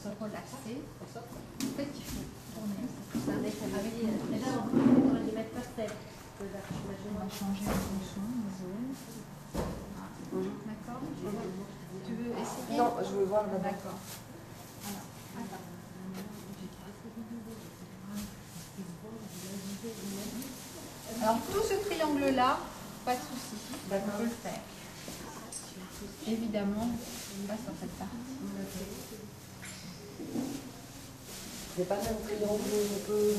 se relaxer. En fait, il faut tourner. Ça, avec on va changer en fonction des zones. D'accord. Tu veux essayer? Non, je veux voir d'abord. D'accord. Alors, tout ce triangle-là, pas de souci, on peut le faire. Évidemment, pas sur cette partie. C'est pas le même triangle, on peut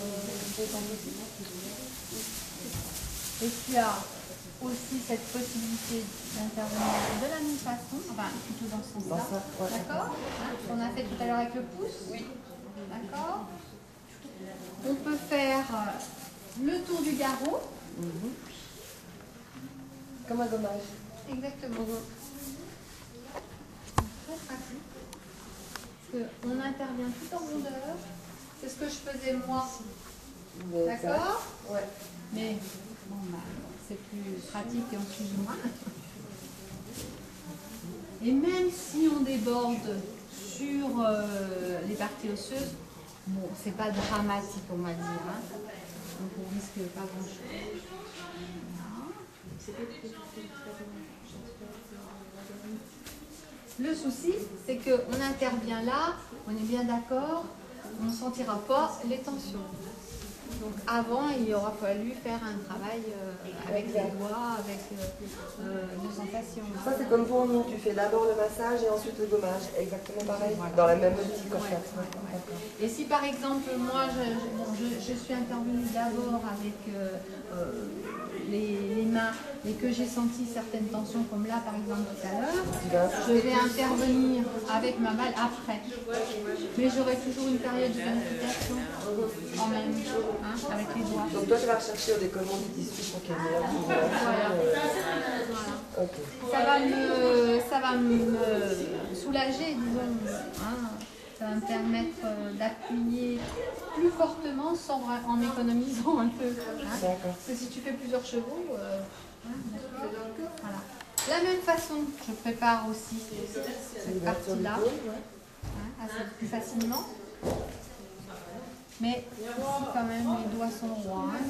Et tu as aussi cette possibilité d'intervenir de la même façon, enfin plutôt dans ce sens-là. Ouais. D'accord. On a fait tout à l'heure avec le pouce. Oui. D'accord. On peut faire le tour du garrot. Comme un gommage. Exactement. Très pratique. Parce qu'on intervient tout en rondeur. C'est ce que je faisais moi. D'accord. Ouais. Mais bon, c'est plus pratique et on suit moins. Et même si on déborde sur les parties osseuses, bon, c'est pas dramatique, on va dire. Hein. Donc on risque pas grand-chose. Le souci, c'est qu'on intervient là, on est bien d'accord, on ne sentira pas les tensions. Donc avant, il aura fallu faire un travail avec les doigts, avec nos sensations. Ça c'est comme pour nous, tu fais d'abord le massage et ensuite le gommage, exactement pareil, voilà. Dans la même optique en fait. Et si par exemple, moi je suis intervenue d'abord avec les mains et que j'ai senti certaines tensions comme là par exemple tout à l'heure, je vais intervenir avec ma balle après. Mais j'aurai toujours une période de vérification en même temps, hein, avec les doigts. Donc toi tu vas rechercher au décollement du tissu pour qu'il y ait meilleur pouvoir. Voilà. Okay. Ça va me soulager, disons. Hein. Ça va me permettre d'appuyer plus fortement en économisant un peu. Hein. Parce que si tu fais plusieurs chevaux, voilà. De la même façon, je prépare aussi cette partie-là, assez plus facilement. Mais ici, quand même, les doigts sont rois. Hein,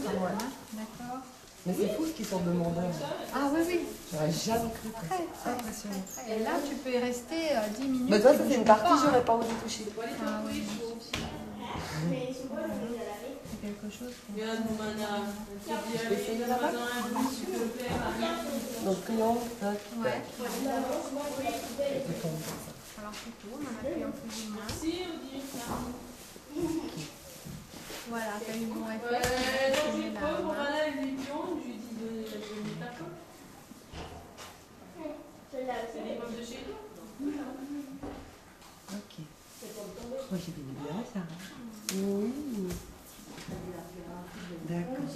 d'accord. Mais c'est fou ce qu'ils sont demandeurs. Ah oui, oui. J'aurais jamais cru. Très impressionnant. Et là, tu peux y rester 10 minutes. Mais toi, ça c'est une partie, j'aurais pas osé toucher. Ah oui. C'est quelque chose. Je vais essayer là-bas. Donc, triangle, tac. Ouais. Alors, c'est tout. On en a fait un peu du moins. Voilà, t'as eu bon effet. Ok. Moi j'ai bien ça. Oui. D'accord.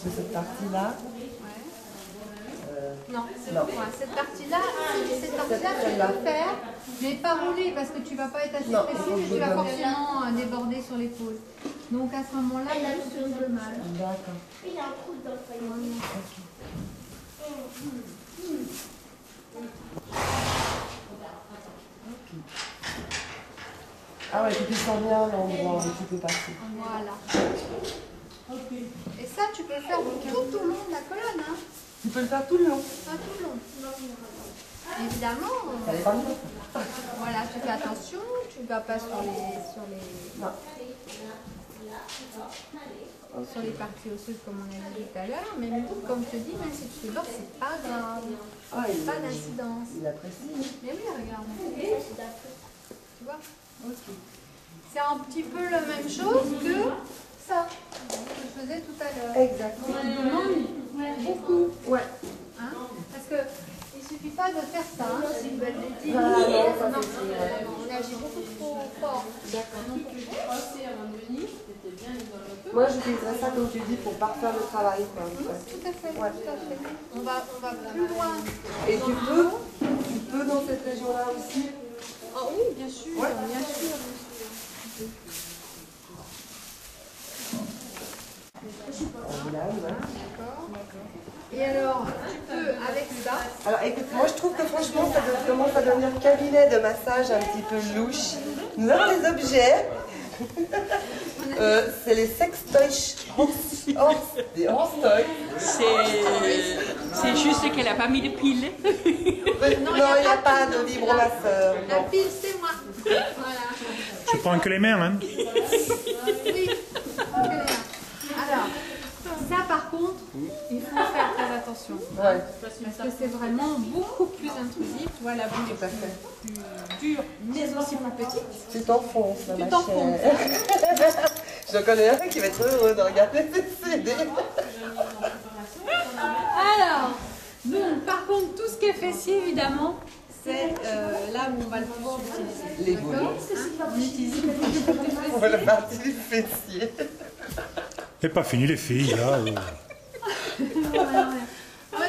Cette partie-là. Non, cette partie-là, tu peux faire, mais pas rouler parce que tu vas pas être assez précis et tu vas forcément déborder sur l'épaule. Donc à ce moment-là, il y a tout de mal. D'accord. Il y a un trou dans le foyer. Ah ouais, tu sens bien l'endroit où tu peux passer. Voilà. Et ça, tu peux le faire tout au long de la colonne. Hein. Tu peux le faire tout le long. Pas tout le long. Évidemment. Ça dépend de voilà, tu fais attention, tu vas pas sur les parties osseuses comme on a dit tout à l'heure, mais comme je te dis, même si tu débordes, c'est pas grave. Pas d'incidence. Il apprécie. Mais oui, regarde. Tu vois? C'est un petit peu la même chose que ça, que je faisais tout à l'heure. Exactement. Ça demande beaucoup. Ouais. Hein? Parce que il suffit pas de faire ça. Hein? On agit beaucoup trop fort. D'accord. Moi, j'utiliserais ça, comme tu dis, pour parfaire le travail. Quoi, Tout à fait, ouais. tout à fait. On va plus loin. Et tu peux dans cette région-là aussi. Ah oui, bien sûr, ouais. bien sûr. D'accord. Et alors, tu peux avec ça. Alors écoute, moi je trouve que franchement ça commence à devenir cabinet de massage un petit peu louche. Nous avons des objets. C'est les sextoys des horse toys. C'est juste qu'elle n'a pas mis de pile. Non, il n'y a pas de vibromasseur. La pile, c'est moi. Voilà. Je prends que les mains, hein. Oui. Alors, ça par contre, il faut faire très attention. Ouais. Parce que c'est vraiment beaucoup plus intrusif. Tu vois, la boule est plus dure, mais aussi plus petite. Tu t'enfonces, là, Tu ma t'enfonces. chère. Je connais un qui va être heureux de regarder ces CD. Alors, bon, par contre, tout ce qui est fessier, évidemment, c'est là où on va le pouvoir utiliser. Les boules. On utilise beaucoup plus de fessier. Pour le parti du fessier. C'est pas fini les filles, là. Ah ouais,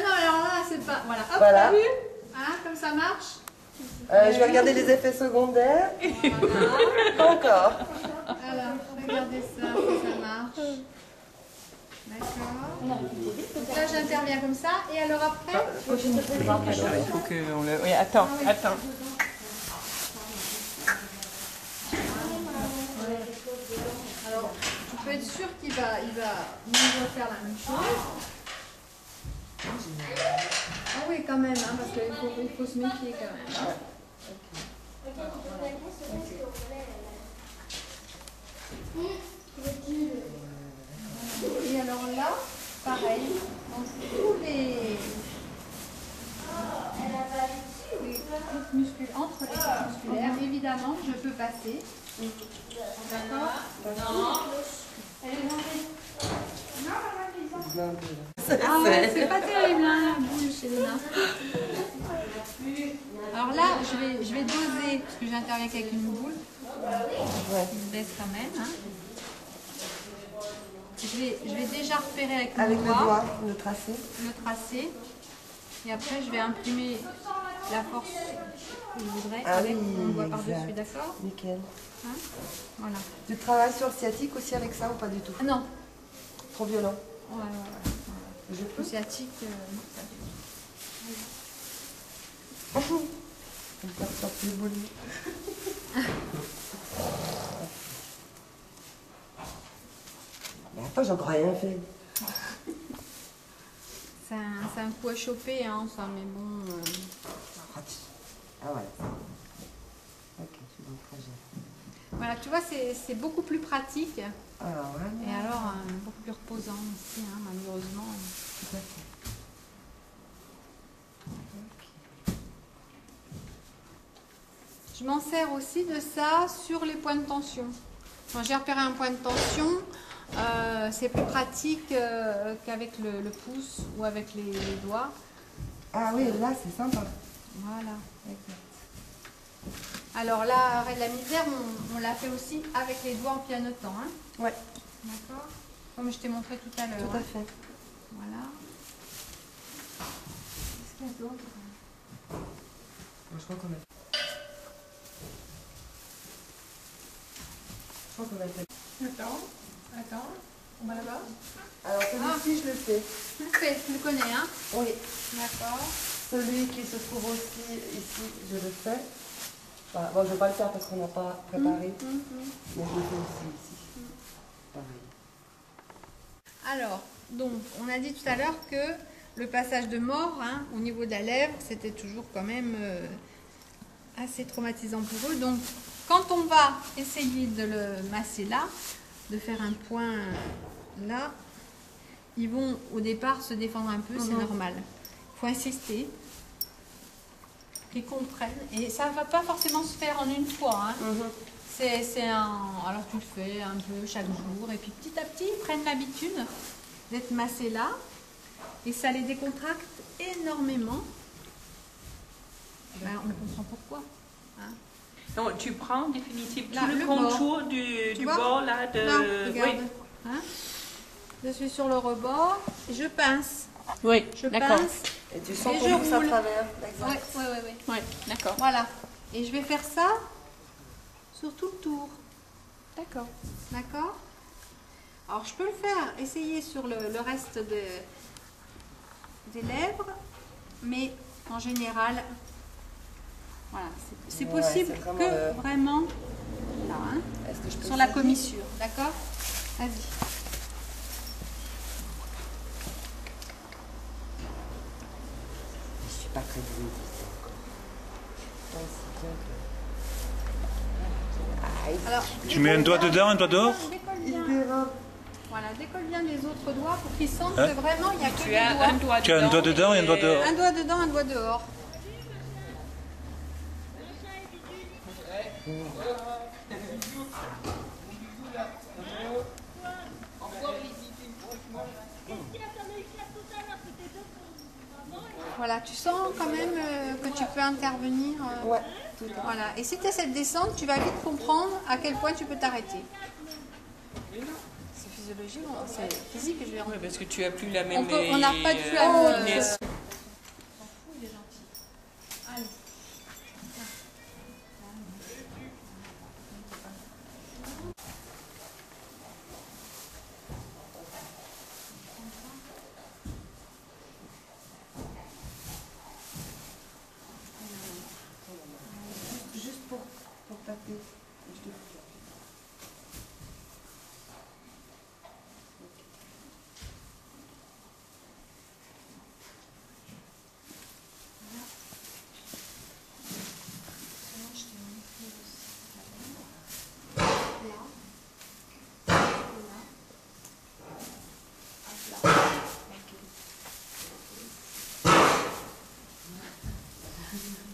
non, alors là, c'est pas... Voilà, hop, Voilà. t'as vu, hein, comme ça marche. Je vais regarder les effets secondaires. Pas encore. Alors, regardez ça, ça marche. D'accord. Donc là, j'interviens comme ça. Et alors après, Alors, il faut qu'on le... Oui, attends. alors, tu peux être sûr qu'il va nous refaire la même chose. Ah oui, quand même, hein, parce qu'il faut se méfier quand même. Hein. Et alors là, pareil, donc tous les groupes musculaires, entre les groupes musculaires, évidemment, je peux passer. D'accord? Non. Elle est rangée. Ah ouais, c'est pas terrible, hein, la boule chez Léna. Alors là, je vais doser, parce que j'interviens avec une boule. Je baisse quand même. Hein. Je vais déjà repérer avec mon Avec le doigt doigt, le tracé. le tracé. Et après, je vais imprimer la force que je voudrais Ah avec oui, mon doigt exact. par-dessus, d'accord? Nickel. Hein, voilà. Tu travailles sur le sciatique aussi avec ça ou pas du tout? Ah non. Trop violent. Ouais. Je peux. Le sciatique, non, ça fait. On peut ressortir le boulet. Mais attends, j'ai encore rien fait. C'est un coup à choper, hein, ça, mais bon. Ah ouais. Ok, je suis dans le trajet. Voilà, tu vois, c'est beaucoup plus pratique. Alors, voilà. Et alors, beaucoup plus reposant aussi, hein, malheureusement. Tout à fait. Je m'en sers aussi de ça sur les points de tension. Quand j'ai repéré un point de tension, c'est plus pratique qu'avec le pouce ou avec les doigts. Ah oui, là, c'est sympa. Voilà. Exact. Alors là, arrêt de la misère, on l'a fait aussi avec les doigts en pianotant. Hein. Ouais, D'accord. Comme je t'ai montré tout à l'heure. tout à hein. fait. Voilà. Qu'est-ce qu'il y a d'autre? Je crois qu'on a... Je crois qu'on a fait... Attends. On va là-bas. Alors, celui-ci, je le fais. Tu le fais, tu le connais, hein? Oui. D'accord. Celui qui se trouve aussi ici, je le fais. Voilà. Bon, je ne vais pas le faire parce qu'on n'a pas préparé. Mais je le fais aussi ici. Pareil. Alors, donc, on a dit tout à l'heure que le passage de mort, hein, au niveau de la lèvre, c'était toujours quand même assez traumatisant pour eux. Donc, quand on va essayer de le masser là, de faire un point là, ils vont au départ se défendre un peu, c'est normal. Il faut insister, qu'ils comprennent. Et ça ne va pas forcément se faire en une fois. Hein. Alors tu le fais un peu chaque jour, et puis petit à petit, ils prennent l'habitude d'être massés là, et ça les décontracte énormément. Ben, on comprend pourquoi. Hein. Donc, tu prends définitivement Là, tout le le contour bord. du vois bord là de... Là, regarde. Oui. Hein. Je suis sur le rebord, et je pince. Oui, Je d'accord. pince. Et tu sens Et qu'on je pousse à roule. travers. Exact. Oui. Oui, d'accord. Voilà. Et je vais faire ça sur tout le tour. D'accord. D'accord? Alors, je peux le faire, essayer sur le reste des lèvres, mais en général, voilà, c'est Ouais, possible c'est vraiment que vraiment sur la commissure, d'accord? Vas-y. Je suis pas très douée encore. Ouais, c'est bien que... Alors, Tu mets un doigt dedans, un doigt dehors? décolle bien. Voilà, décolle bien les autres doigts pour qu'ils sentent Hein? que vraiment il n'y a que Tu des as un doigts. doigt Tu as un doigt dedans et un doigt dehors. Un doigt dedans, un doigt dehors. Voilà, tu sens quand même que tu peux intervenir. Ouais. Voilà. Et si tu as cette descente, tu vas vite comprendre à quel point tu peux t'arrêter. C'est physiologique, c'est physique, je vais en Oui, parce que tu as plus la même. on n'a pas de flemme. finesse. Il est gentil. Allez. Juste pour taper.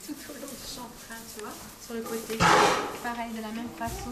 Tout au long du champ, tu vois, sur le côté. Pareil, de la même façon.